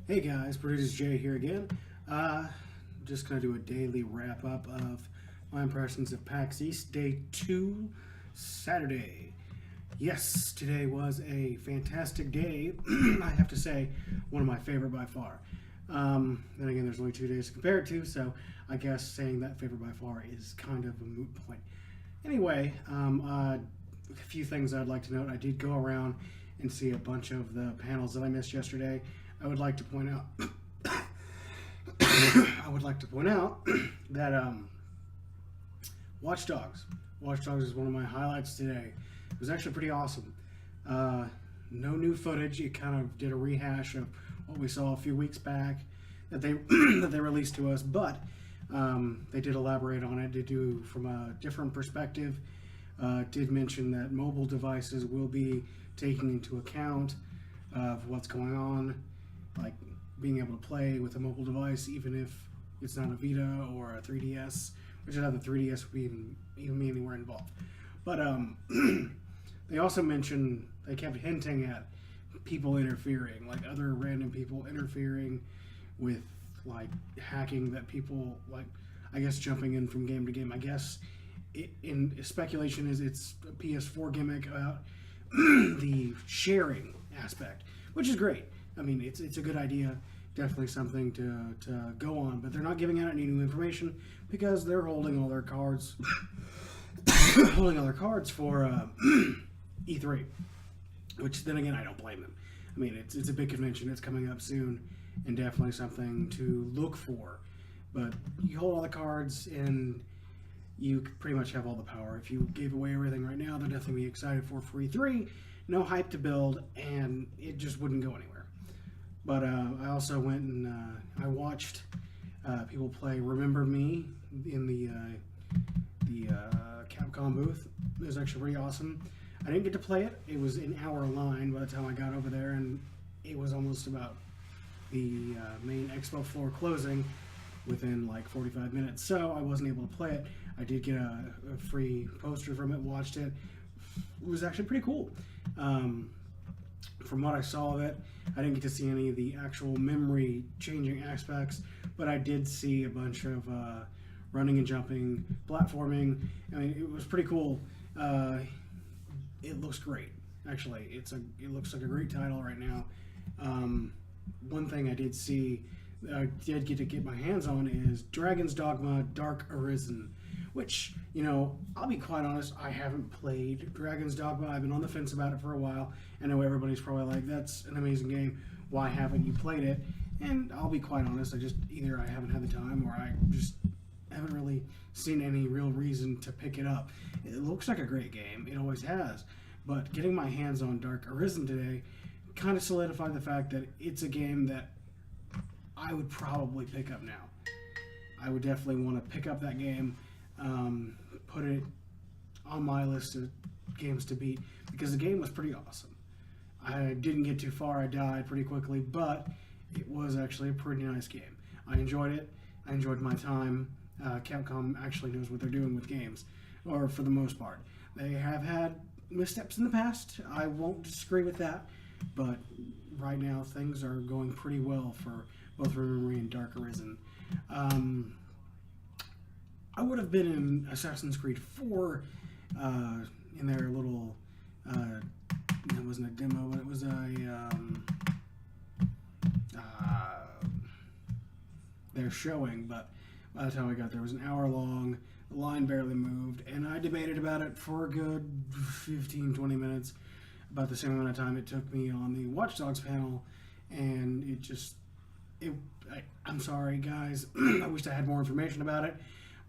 Hey guys, Prodigious Jay here again. Just gonna do a daily wrap up of my impressions of PAX East Day 2, Saturday. Yes, today was a fantastic day. I have to say, one of my favorite by far. Then again, there's only 2 days to compare it to, so I guess saying that favorite by far is kind of a moot point. Anyway, a few things I'd like to note. I did go around and see a bunch of the panels that I missed yesterday. I would like to point out that Watch Dogs. Watch Dogs is one of my highlights today. It was actually pretty awesome. No new footage. It kind of did a rehash of what we saw a few weeks back that they that they released to us, but they did elaborate on it. Did do from a different perspective. Did mention that mobile devices will be taking into account of what's going on, like being able to play with a mobile device even if it's not a Vita or a 3DS, which is how the 3DS would be even be anywhere involved. But they also mentioned, they kept hinting at people interfering, like other random people interfering with like hacking, that people like, I guess, jumping in from game to game. I guess in speculation is it's a PS4 gimmick about the sharing aspect, which is great. I mean, it's a good idea, definitely something to go on, but they're not giving out any new information because they're holding all their cards, holding all their cards for E3, which then again, I don't blame them. I mean, it's a big convention, it's coming up soon, and definitely something to look for. But you hold all the cards and you pretty much have all the power. If you gave away everything right now, they'd definitely be excited for E3. No hype to build, and it just wouldn't go anywhere. But I also went and I watched people play Remember Me in the Capcom booth. It was actually pretty awesome. I didn't get to play it. It was an hour line by the time I got over there, and it was almost about the main expo floor closing within like 45 minutes. So I wasn't able to play it. I did get a free poster from it, watched it. It was actually pretty cool. From what I saw of it, I didn't get to see any of the actual memory changing aspects, but I did see a bunch of running and jumping, platforming. I mean, it was pretty cool. It looks great, actually. It looks like a great title right now. One thing I did see, I did get to get my hands on, is Dragon's Dogma Dark Arisen, which, you know, I'll be quite honest, I haven't played Dragon's Dogma. I've been on the fence about it for a while. I know everybody's probably like, that's an amazing game, why haven't you played it? And I'll be quite honest, either I haven't had the time, or I just haven't really seen any real reason to pick it up. It looks like a great game, it always has, but getting my hands on Dark Arisen today kind of solidified the fact that it's a game that I would probably pick up now. I would definitely want to pick up that game, put it on my list of games to beat, because the game was pretty awesome. I didn't get too far, I died pretty quickly, but it was actually a pretty nice game. I enjoyed it, I enjoyed my time. Capcom actually knows what they're doing with games, or for the most part. They have had missteps in the past, I won't disagree with that, but right now things are going pretty well for both Remember Me and Dark Arisen. I would have been in Assassin's Creed 4 in their little, it wasn't a demo, but it was their showing, but by the time I got there, it was an hour long, the line barely moved, and I debated about it for a good 15-20 minutes, about the same amount of time it took me on the Watch Dogs panel, and I'm sorry, guys. I wish I had more information about it,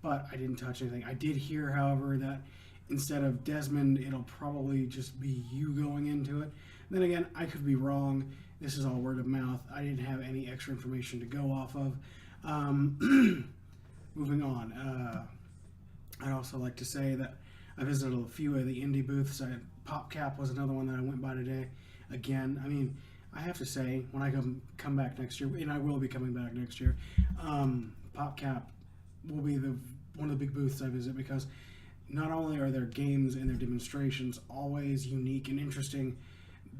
but I didn't touch anything. I did hear, however, that instead of Desmond, it'll probably just be you going into it. Then again, I could be wrong. This is all word of mouth. I didn't have any extra information to go off of. Moving on. I'd also like to say that I visited a few of the indie booths. PopCap was another one that I went by today. Again, I mean, I have to say, when I come back next year, and I will be coming back next year, PopCap will be one of the big booths I visit, because not only are their games and their demonstrations always unique and interesting,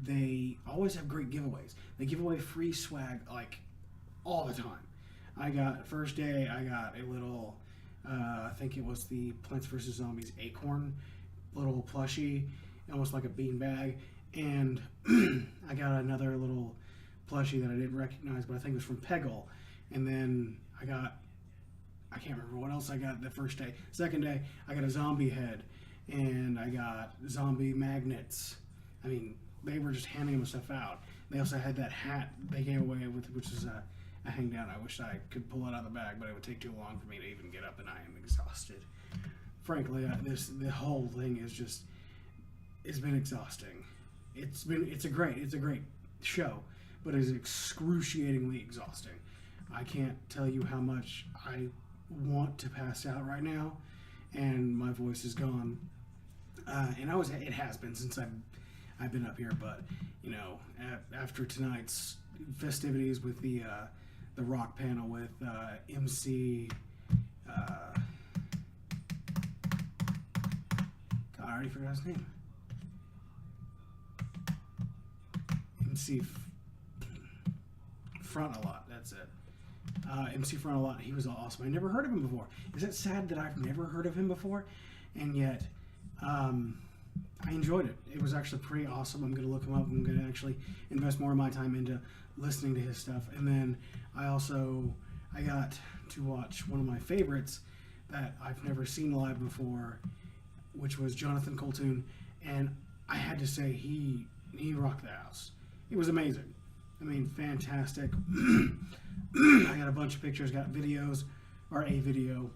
they always have great giveaways. They give away free swag like all the time. I got first day. I got a little. I think it was the Plants vs Zombies acorn little plushie, almost like a beanbag, and I got another little plushie that I didn't recognize, but I think it was from Peggle. And then I can't remember what else I got the first day. Second day, I got a zombie head, and I got zombie magnets. I mean, they were just handing them stuff out. They also had that hat they gave away with, which is a hang down. I wish I could pull it out of the bag, but it would take too long for me to even get up, and I am exhausted. Frankly, the whole thing is just, it's been exhausting. It's a great show, but it's excruciatingly exhausting. I can't tell you how much I want to pass out right now, and my voice is gone. And it has been since I've been up here, but you know, after tonight's festivities with the rock panel with MC. God, I already forgot his name. MC Front a Lot. That's it. MC Front a Lot. He was awesome. I never heard of him before. Is it sad that I've never heard of him before, and yet I enjoyed it. It was actually pretty awesome. I'm going to look him up. I'm going to actually invest more of my time into listening to his stuff. And then I got to watch one of my favorites that I've never seen live before, which was Jonathan Coltoon. And I had to say, he rocked the house. It was amazing. I mean, fantastic. I got a bunch of pictures, got videos, or a video.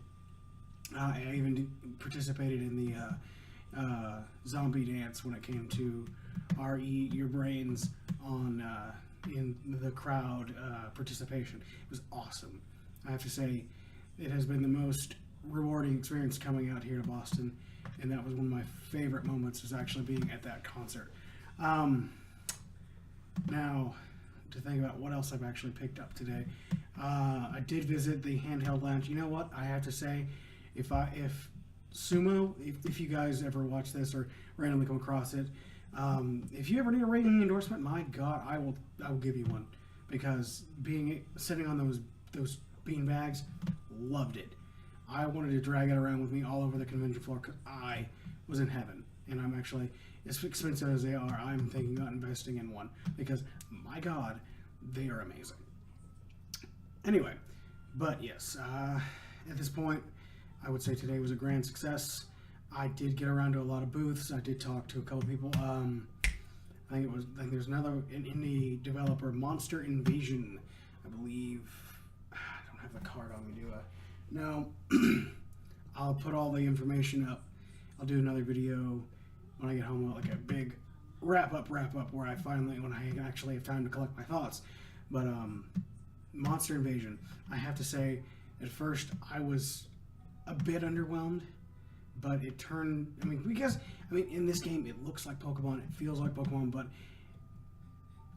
I even participated in the zombie dance when it came to our Eat Your Brains on in the crowd participation. It was awesome. I have to say, it has been the most rewarding experience coming out here to Boston, and that was one of my favorite moments, was actually being at that concert. Now, to think about what else I've actually picked up today, I did visit the Handheld Lounge. You know what? I have to say, if Sumo, if you guys ever watch this or randomly come across it, if you ever need a ringing endorsement, my God, I will give you one, because sitting on those bean bags, loved it. I wanted to drag it around with me all over the convention floor because I was in heaven, and I'm actually, as expensive as they are, I'm thinking about investing in one because, my God, they are amazing. Anyway, but yes, at this point, I would say today was a grand success. I did get around to a lot of booths. I did talk to a couple people. I think there's another an indie developer, Monster Invasion, I believe. I don't have the card on me, do I? No. I'll put all the information up. I'll do another video when I get home, like a big wrap up where I when I actually have time to collect my thoughts. But Monster Invasion, I have to say, at first I was a bit underwhelmed, but it turned, in this game it looks like Pokemon, it feels like Pokemon, but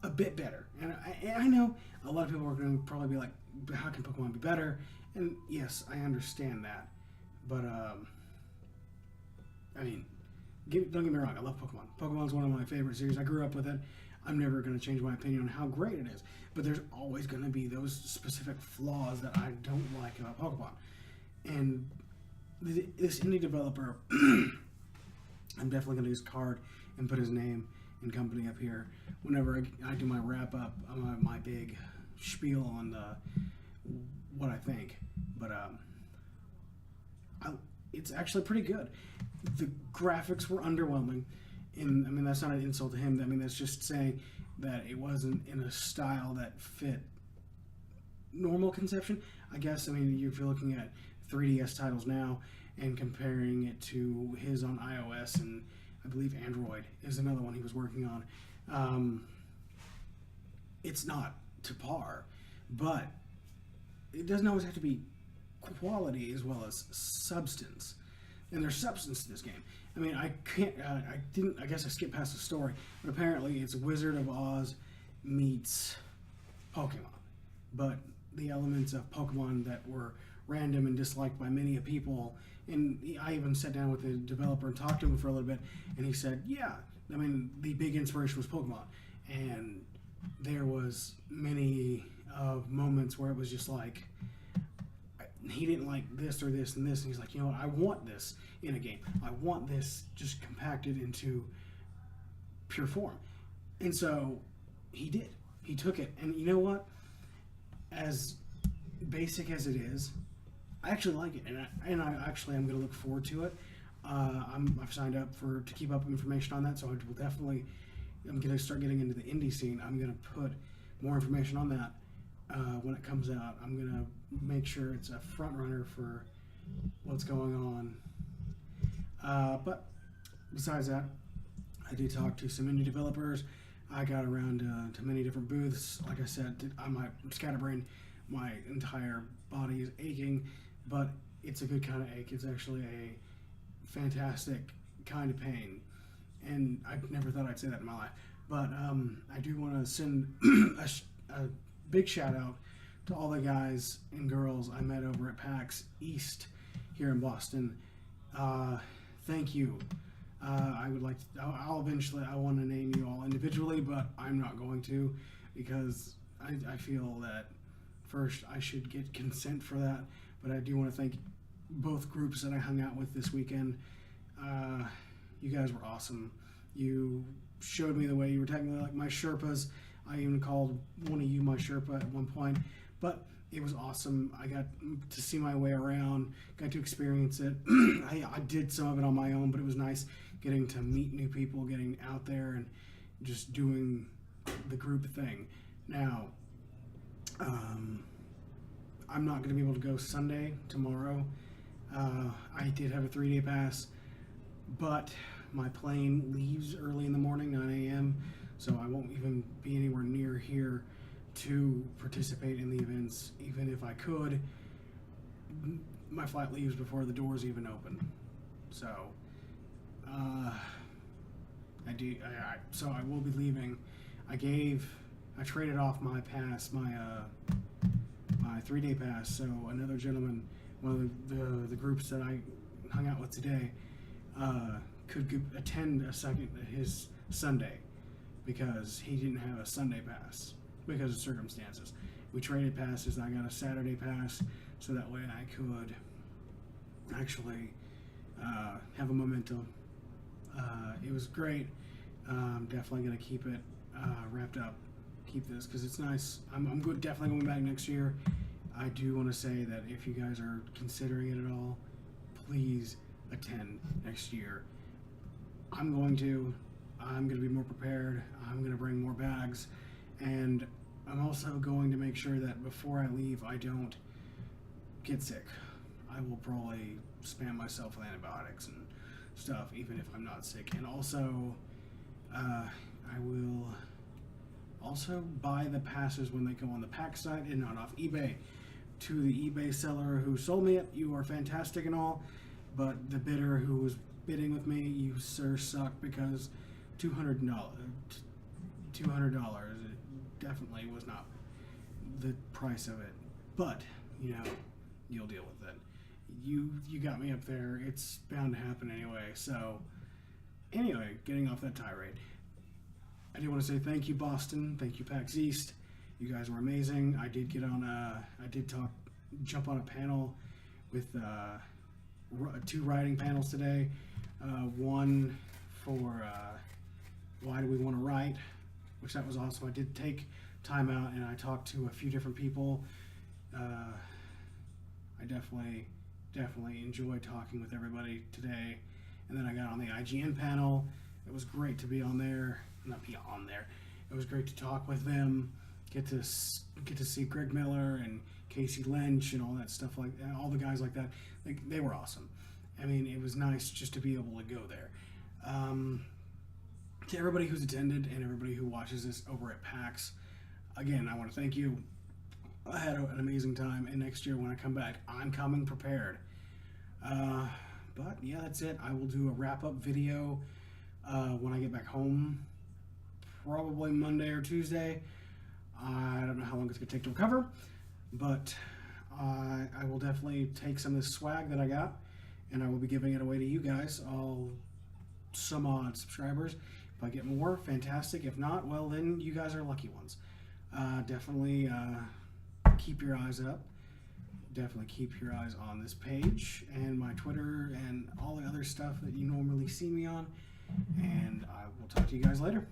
a bit better. And I know a lot of people are going to probably be like, how can Pokemon be better? And yes, I understand that, but don't get me wrong, I love Pokemon. Pokemon's one of my favorite series. I grew up with it. I'm never going to change my opinion on how great it is, but there's always going to be those specific flaws that I don't like about Pokemon. And this indie developer, I'm definitely going to use card and put his name and company up here whenever I do my wrap up, my big spiel on what I think. But it's actually pretty good. The graphics were underwhelming, and that's not an insult to him. That's just saying that it wasn't in a style that fit normal conception, I guess. If you're looking at 3DS titles now and comparing it to his on iOS, and I believe Android is another one he was working on, it's not to par, but it doesn't always have to be quality as well as substance. And there's substance to this game. I guess I skipped past the story, but apparently it's Wizard of Oz meets Pokemon. But the elements of Pokemon that were random and disliked by many people, and I even sat down with the developer and talked to him for a little bit, and he said, yeah, I mean, the big inspiration was Pokemon, and there was many of moments where it was just like he didn't like this or this and this, and he's like, you know what, I want this in a game. I want this just compacted into pure form. And so he did. He took it, and you know what? As basic as it is, I actually like it, and I actually am going to look forward to it. I've signed up to keep up information on that, so I will definitely. I'm going to start getting into the indie scene. I'm going to put more information on that when it comes out. I'm going to make sure it's a front runner for what's going on. But besides that, I did talk to some indie developers. I got around to many different booths. Like I said, I'm scatterbrained. My entire body is aching, but it's a good kind of ache. It's actually a fantastic kind of pain, and I never thought I'd say that in my life. But I do want to send a big shout out to all the guys and girls I met over at PAX East here in Boston. Thank you. I would like to, I'll eventually, I want to name you all individually, but I'm not going to, because I feel that first I should get consent for that. But I do want to thank both groups that I hung out with this weekend. You guys were awesome. You showed me the way. You were technically like my Sherpas. I even called one of you my Sherpa at one point, but it was awesome. I got to see my way around, got to experience it. I did some of it on my own, but it was nice getting to meet new people, getting out there and just doing the group thing. Now, I'm not going to be able to go Sunday, tomorrow. I did have a 3-day pass, but my plane leaves early in the morning, 9 a.m., so I won't even be anywhere near here to participate in the events. Even if I could, my flight leaves before the doors even open. So, so I will be leaving. I traded off my pass, my 3-day pass, so another gentleman, one of the groups that I hung out with today, could attend his Sunday, because he didn't have a Sunday pass because of circumstances. We traded passes. I got a Saturday pass, so that way I could actually have a memento. It was great. I'm definitely going to keep it wrapped up, keep this, because it's nice. I'm definitely going back next year. I do want to say that if you guys are considering it at all, please attend next year. I'm going to be more prepared. I'm going to bring more bags, and I'm also going to make sure that before I leave, I don't get sick. I will probably spam myself with antibiotics and stuff, even if I'm not sick. And also, I will also buy the passes when they go on the PAX site and not off eBay. To the eBay seller who sold me it, you are fantastic and all, but the bidder who was bidding with me, you sir suck, because $200, it definitely was not the price of it. But, you'll deal with it. You got me up there. It's bound to happen anyway. So, anyway, getting off that tirade, I do want to say thank you, Boston. Thank you, PAX East. You guys were amazing. I did jump on a panel with 2 writing panels today. One for why do we want to write, which that was awesome. I did take time out and I talked to a few different people. I definitely enjoyed talking with everybody today. And then I got on the IGN panel. It was great to be on there. Not be on there. It was great to talk with them. Get to see Greg Miller and Casey Lynch and all that stuff, like all the guys like that. They were awesome. I mean, it was nice just to be able to go there. To everybody who's attended and everybody who watches this over at PAX, again, I want to thank you. I had an amazing time, and next year when I come back, I'm coming prepared. But yeah, that's it. I will do a wrap-up video when I get back home, probably Monday or Tuesday. I don't know how long it's going to take to recover, but I will definitely take some of this swag that I got, and I will be giving it away to you guys, all some odd subscribers. If I get more, fantastic. If not, well, then you guys are lucky ones. Definitely keep your eyes up. Definitely keep your eyes on this page and my Twitter and all the other stuff that you normally see me on. And I will talk to you guys later.